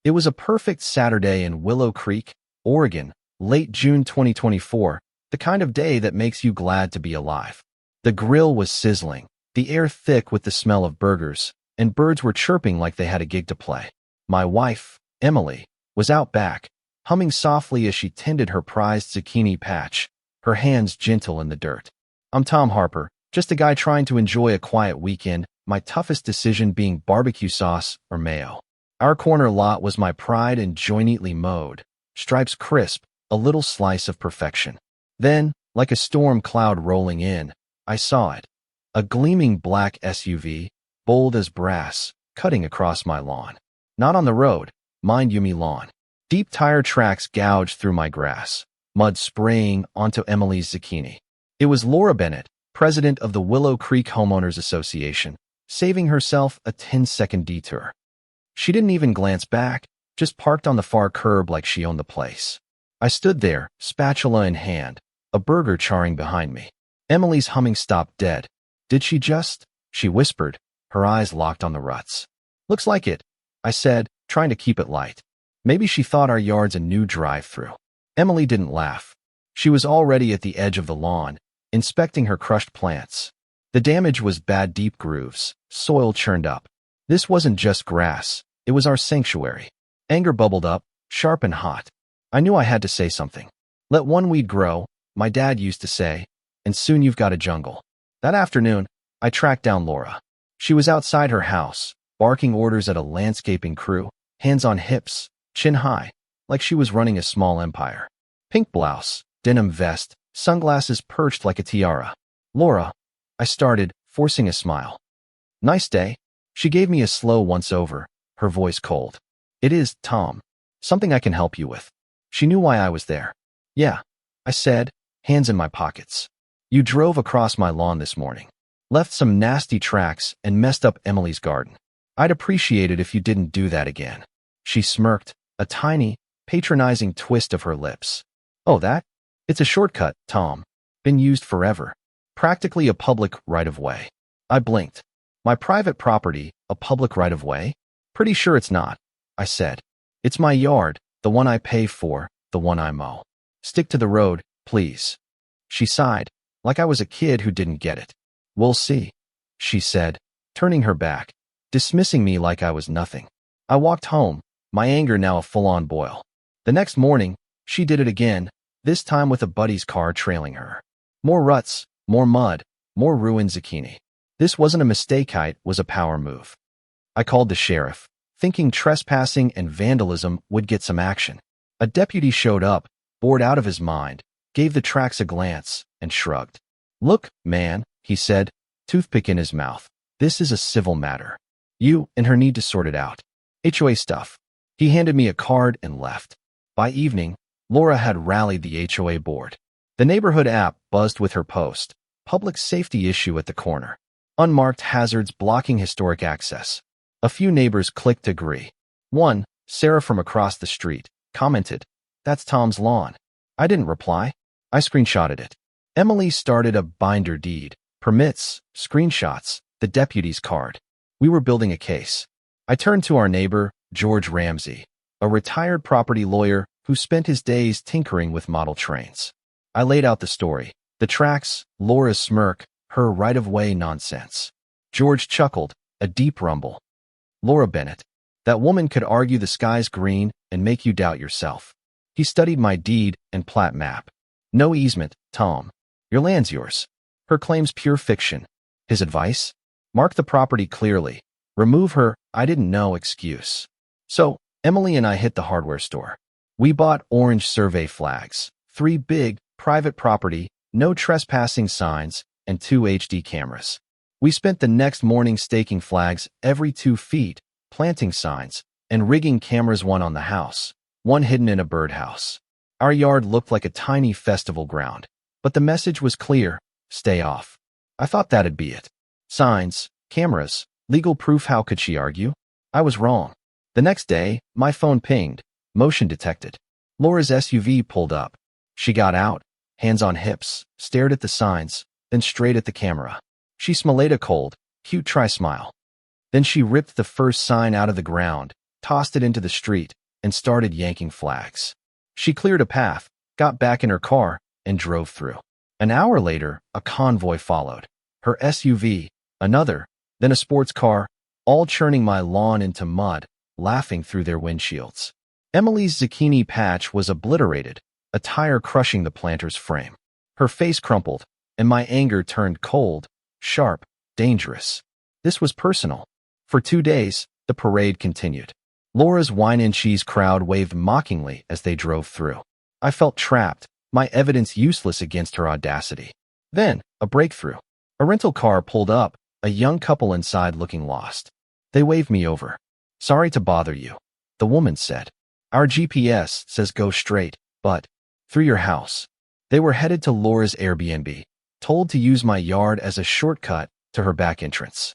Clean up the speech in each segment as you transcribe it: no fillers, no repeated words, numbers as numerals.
It was a perfect Saturday in Willow Creek, Oregon, late June 2024, the kind of day that makes you glad to be alive. The grill was sizzling, the air thick with the smell of burgers, and birds were chirping like they had a gig to play. My wife, Emily, was out back, humming softly as she tended her prized zucchini patch, her hands gentle in the dirt. I'm Tom Harper, just a guy trying to enjoy a quiet weekend, my toughest decision being barbecue sauce or mayo. Our corner lot was my pride and joy, neatly mowed, stripes crisp, a little slice of perfection. Then, like a storm cloud rolling in, I saw it. A gleaming black SUV, bold as brass, cutting across my lawn. Not on the road, mind you me lawn. Deep tire tracks gouged through my grass, mud spraying onto Emily's zucchini. It was Laura Bennett, president of the Willow Creek Homeowners Association, saving herself a 10-second detour. She didn't even glance back, just parked on the far curb like she owned the place. I stood there, spatula in hand, a burger charring behind me. Emily's humming stopped dead. Did she just? She whispered, her eyes locked on the ruts. Looks like it, I said, trying to keep it light. Maybe she thought our yard's a new drive-through. Emily didn't laugh. She was already at the edge of the lawn, inspecting her crushed plants. The damage was bad, deep grooves, soil churned up. This wasn't just grass, it was our sanctuary. Anger bubbled up, sharp and hot. I knew I had to say something. Let one weed grow, my dad used to say, and soon you've got a jungle. That afternoon, I tracked down Laura. She was outside her house, barking orders at a landscaping crew, hands on hips, chin high, like she was running a small empire. Pink blouse, denim vest, sunglasses perched like a tiara. Laura, I started, forcing a smile. Nice day. She gave me a slow once-over, her voice cold. It is, Tom. Something I can help you with. She knew why I was there. Yeah, I said, hands in my pockets. You drove across my lawn this morning. Left some nasty tracks and messed up Emily's garden. I'd appreciate it if you didn't do that again. She smirked, a tiny, patronizing twist of her lips. Oh, that? It's a shortcut, Tom. Been used forever. Practically a public right-of-way. I blinked. My private property, a public right-of-way? Pretty sure it's not, I said. It's my yard, the one I pay for, the one I mow. Stick to the road, please. She sighed, like I was a kid who didn't get it. We'll see, she said, turning her back, dismissing me like I was nothing. I walked home, my anger now a full-on boil. The next morning, she did it again, this time with a buddy's car trailing her. More ruts, more mud, more ruined zucchini. This wasn't a mistake, it was a power move. I called the sheriff, thinking trespassing and vandalism would get some action. A deputy showed up, bored out of his mind, gave the tracks a glance, and shrugged. Look, man, he said, toothpick in his mouth. This is a civil matter. You and her need to sort it out. HOA stuff. He handed me a card and left. By evening, Laura had rallied the HOA board. The neighborhood app buzzed with her post. Public safety issue at the corner. Unmarked hazards blocking historic access. A few neighbors clicked agree. One, Sarah from across the street, commented, "That's Tom's lawn." I didn't reply. I screenshotted it. Emily started a binder deed, permits, screenshots, the deputy's card. We were building a case. I turned to our neighbor, George Ramsey, a retired property lawyer who spent his days tinkering with model trains. I laid out the story. The tracks, Laura's smirk, her right-of-way nonsense. George chuckled, a deep rumble. Laura Bennett. That woman could argue the sky's green and make you doubt yourself. He studied my deed and plat map. No easement, Tom. Your land's yours. Her claims pure fiction. His advice? Mark the property clearly. Remove her, I didn't know excuse. So, Emily and I hit the hardware store. We bought orange survey flags, 3 big, private property, no trespassing signs, and 2 HD cameras. We spent the next morning staking flags every 2 feet, planting signs, and rigging cameras, one on the house, one hidden in a birdhouse. Our yard looked like a tiny festival ground, but the message was clear: stay off. I thought that'd be it. Signs, cameras, legal proof, how could she argue? I was wrong. The next day, my phone pinged, motion detected. Laura's SUV pulled up. She got out, hands on hips, stared at the signs, then straight at the camera. She smiled a cold, cute try smile. Then she ripped the first sign out of the ground, tossed it into the street, and started yanking flags. She cleared a path, got back in her car, and drove through. An hour later, a convoy followed. Her SUV, another, then a sports car, all churning my lawn into mud, laughing through their windshields. Emily's zucchini patch was obliterated, a tire crushing the planter's frame. Her face crumpled, and my anger turned cold, sharp, dangerous. This was personal. For 2 days, the parade continued. Laura's wine and cheese crowd waved mockingly as they drove through. I felt trapped, my evidence useless against her audacity. Then, a breakthrough. A rental car pulled up, a young couple inside looking lost. They waved me over. "Sorry to bother you," the woman said. "Our GPS says go straight, but through your house." They were headed to Laura's Airbnb, told to use my yard as a shortcut to her back entrance.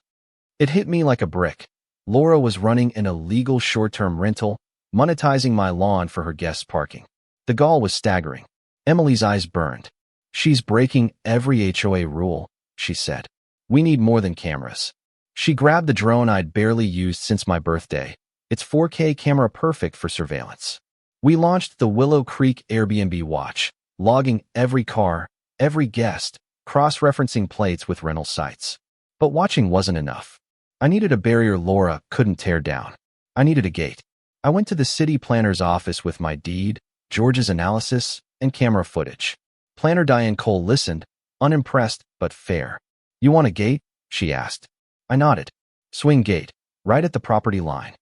It hit me like a brick. Laura was running an illegal short-term rental, monetizing my lawn for her guests' parking. The gall was staggering. Emily's eyes burned. "She's breaking every HOA rule," she said. "We need more than cameras." She grabbed the drone I'd barely used since my birthday. It's 4K camera perfect for surveillance. We launched the Willow Creek Airbnb watch, logging every car, every guest, cross-referencing plates with rental sites. But watching wasn't enough. I needed a barrier Laura couldn't tear down. I needed a gate. I went to the city planner's office with my deed, George's analysis, and camera footage. Planner Diane Cole listened, unimpressed but fair. "You want a gate?" she asked. I nodded. "Swing gate, right at the property line."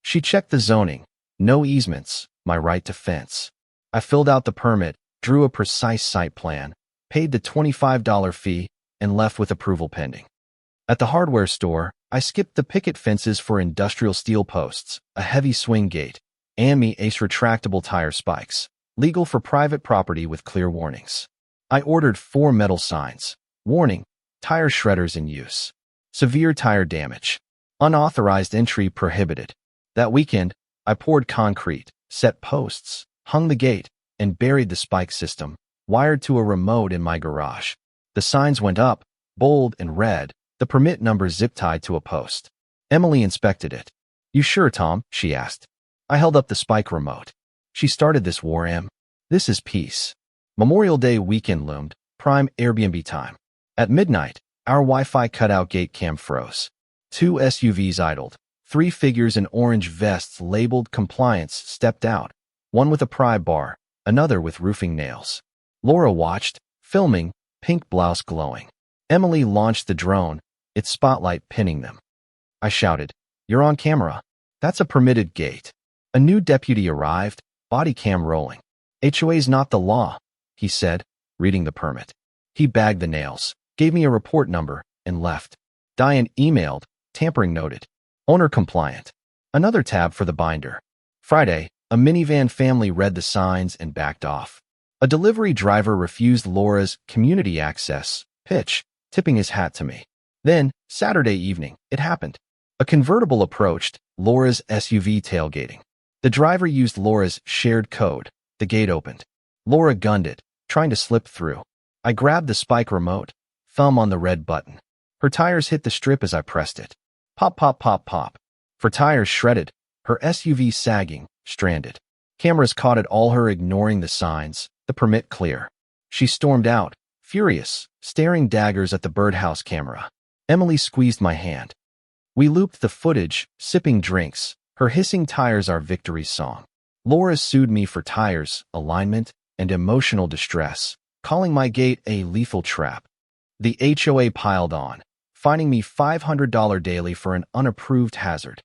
She checked the zoning. No easements, my right to fence. I filled out the permit, drew a precise site plan, paid the $25 fee, and left with approval pending. At the hardware store, I skipped the picket fences for industrial steel posts, a heavy swing gate, and me Ace retractable tire spikes, legal for private property with clear warnings. I ordered 4 metal signs. Warning, tire shredders in use. Severe tire damage. Unauthorized entry prohibited. That weekend, I poured concrete, set posts, hung the gate, and buried the spike system, wired to a remote in my garage. The signs went up, bold and red, the permit number zip-tied to a post. Emily inspected it. "You sure, Tom?" she asked. I held up the spike remote. "She started this war, Em. This is peace." Memorial Day weekend loomed, prime Airbnb time. At midnight, our Wi-Fi cutout gate cam froze. 2 SUVs idled. 3 figures in orange vests labeled compliance stepped out, one with a pry bar, another with roofing nails. Laura watched, filming, pink blouse glowing. Emily launched the drone, its spotlight pinning them. I shouted, "You're on camera." "That's a permitted gate." A new deputy arrived, body cam rolling. "HOA's not the law," he said, reading the permit. He bagged the nails, gave me a report number, and left. Diane emailed, tampering noted. Owner compliant. Another tab for the binder. Friday, a minivan family read the signs and backed off. A delivery driver refused Laura's community access pitch, tipping his hat to me. Then, Saturday evening, it happened. A convertible approached, Laura's SUV tailgating. The driver used Laura's shared code. The gate opened. Laura gunned it, trying to slip through. I grabbed the spike remote, thumb on the red button. Her tires hit the strip as I pressed it. Pop, pop, pop, pop. For tires shredded, her SUV sagging, stranded. Cameras caught it all, her ignoring the signs, the permit clear. She stormed out, furious, staring daggers at the birdhouse camera. Emily squeezed my hand. We looped the footage, sipping drinks, her hissing tires our victory song. Laura sued me for tires, alignment, and emotional distress, calling my gate a lethal trap. The HOA piled on, fining me $500 daily for an unapproved hazard.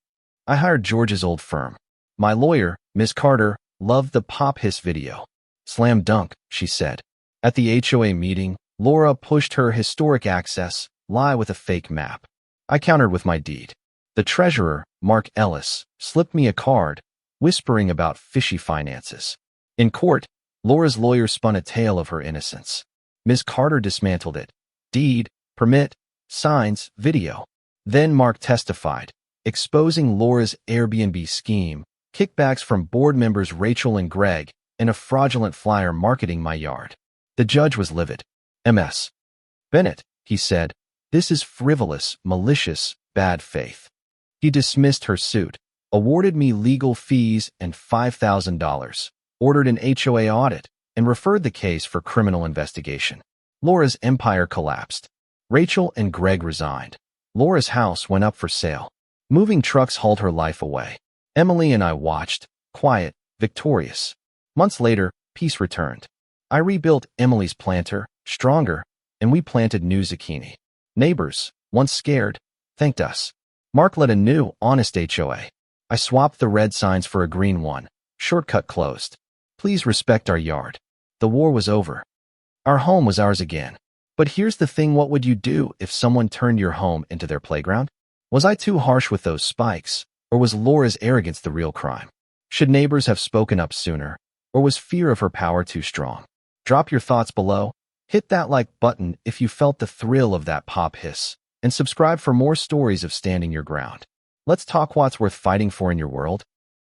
I hired George's old firm. My lawyer, Ms. Carter, loved the pop hiss video. Slam dunk, she said. At the HOA meeting, Laura pushed her historic access, lie with a fake map. I countered with my deed. The treasurer, Mark Ellis, slipped me a card, whispering about fishy finances. In court, Laura's lawyer spun a tale of her innocence. Ms. Carter dismantled it. Deed, permit, signs, video. Then Mark testified, exposing Laura's Airbnb scheme, kickbacks from board members Rachel and Greg, and a fraudulent flyer marketing my yard. The judge was livid. "Ms. Bennett," he said, "this is frivolous, malicious, bad faith." He dismissed her suit, awarded me legal fees and $5,000, ordered an HOA audit, and referred the case for criminal investigation. Laura's empire collapsed. Rachel and Greg resigned. Laura's house went up for sale. Moving trucks hauled her life away. Emily and I watched, quiet, victorious. Months later, peace returned. I rebuilt Emily's planter, stronger, and we planted new zucchini. Neighbors, once scared, thanked us. Mark led a new, honest HOA. I swapped the red signs for a green one. Shortcut closed. Please respect our yard. The war was over. Our home was ours again. But here's the thing, what would you do if someone turned your home into their playground? Was I too harsh with those spikes, or was Laura's arrogance the real crime? Should neighbors have spoken up sooner, or was fear of her power too strong? Drop your thoughts below, hit that like button if you felt the thrill of that pop hiss, and subscribe for more stories of standing your ground. Let's talk what's worth fighting for in your world.